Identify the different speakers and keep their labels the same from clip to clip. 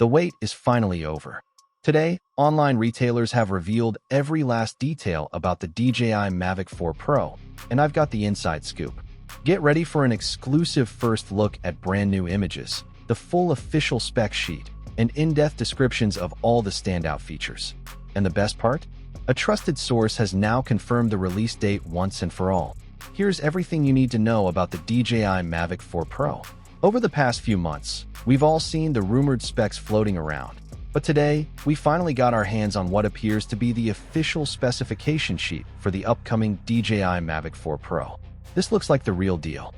Speaker 1: The wait is finally over. Today, online retailers have revealed every last detail about the DJI Mavic 4 Pro, and I've got the inside scoop. Get ready for an exclusive first look at brand new images, the full official spec sheet, and in-depth descriptions of all the standout features. And the best part? A trusted source has now confirmed the release date once and for all. Here's everything you need to know about the DJI Mavic 4 Pro. Over the past few months, we've all seen the rumored specs floating around. But today, we finally got our hands on what appears to be the official specification sheet for the upcoming DJI Mavic 4 Pro. This looks like the real deal.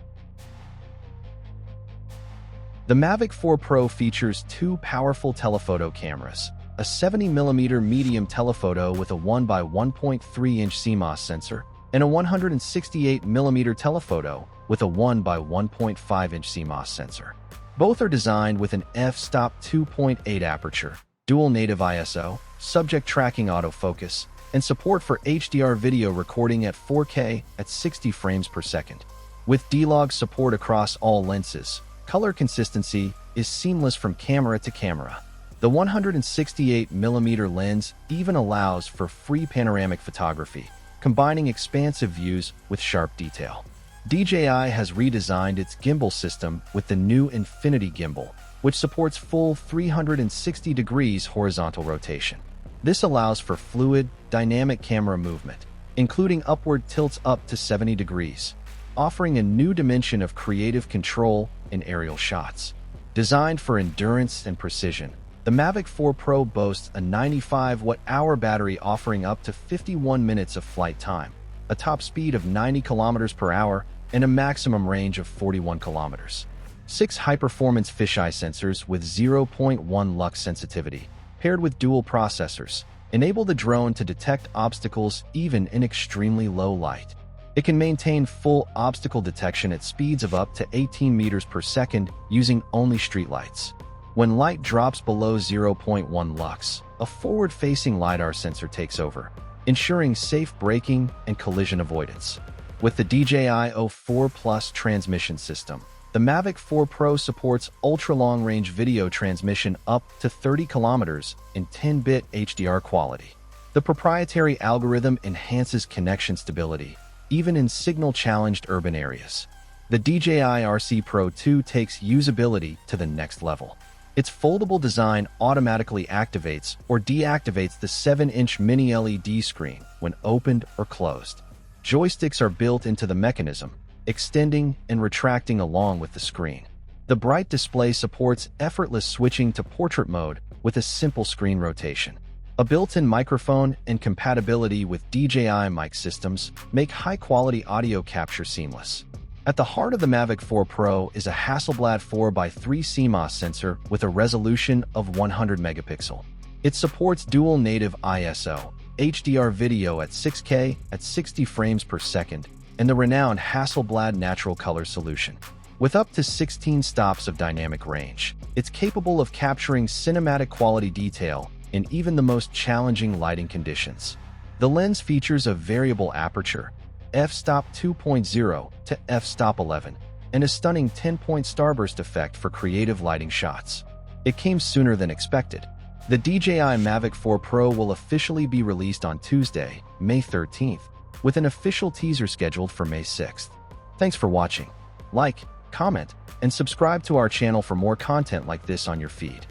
Speaker 1: The Mavic 4 Pro features two powerful telephoto cameras, a 70mm medium telephoto with a 1x1.3-inch CMOS sensor, and a 168mm telephoto with a 1x1.5-inch CMOS sensor. Both are designed with an f-stop 2.8 aperture, dual native ISO, subject tracking autofocus, and support for HDR video recording at 4K at 60 frames per second. With D-Log support across all lenses, color consistency is seamless from camera to camera. The 168mm lens even allows for free panoramic photography, combining expansive views with sharp detail. DJI has redesigned its gimbal system with the new Infinity Gimbal, which supports full 360 degrees horizontal rotation. This allows for fluid, dynamic camera movement, including upward tilts up to 70 degrees, offering a new dimension of creative control in aerial shots. Designed for endurance and precision, the Mavic 4 Pro boasts a 95 watt-hour battery offering up to 51 minutes of flight time, a top speed of 90 km per hour, and a maximum range of 41 km. 6 high-performance fisheye sensors with 0.1 lux sensitivity, paired with dual processors, enable the drone to detect obstacles even in extremely low light. It can maintain full obstacle detection at speeds of up to 18 meters per second using only streetlights. When light drops below 0.1 lux, a forward-facing LiDAR sensor takes over, ensuring safe braking and collision avoidance. With the DJI O4 Plus transmission system, the Mavic 4 Pro supports ultra-long-range video transmission up to 30 kilometers in 10-bit HDR quality. The proprietary algorithm enhances connection stability, even in signal-challenged urban areas. The DJI RC Pro 2 takes usability to the next level. Its foldable design automatically activates or deactivates the 7-inch mini LED screen when opened or closed. Joysticks are built into the mechanism, extending and retracting along with the screen. The bright display supports effortless switching to portrait mode with a simple screen rotation. A built-in microphone and compatibility with DJI mic systems make high-quality audio capture seamless. At the heart of the Mavic 4 Pro is a Hasselblad 4x3 CMOS sensor with a resolution of 100 megapixel. It supports dual native ISO, HDR video at 6K at 60 frames per second, and the renowned Hasselblad natural color solution. With up to 16 stops of dynamic range, it's capable of capturing cinematic quality detail in even the most challenging lighting conditions. The lens features a variable aperture, f-stop 2.0 to f-stop 11, and a stunning 10-point starburst effect for creative lighting shots. It came sooner than expected. The DJI Mavic 4 Pro will officially be released on Tuesday, May 13th, with an official teaser scheduled for May 6th. Thanks for watching. Like, comment, and subscribe to our channel for more content like this on your feed.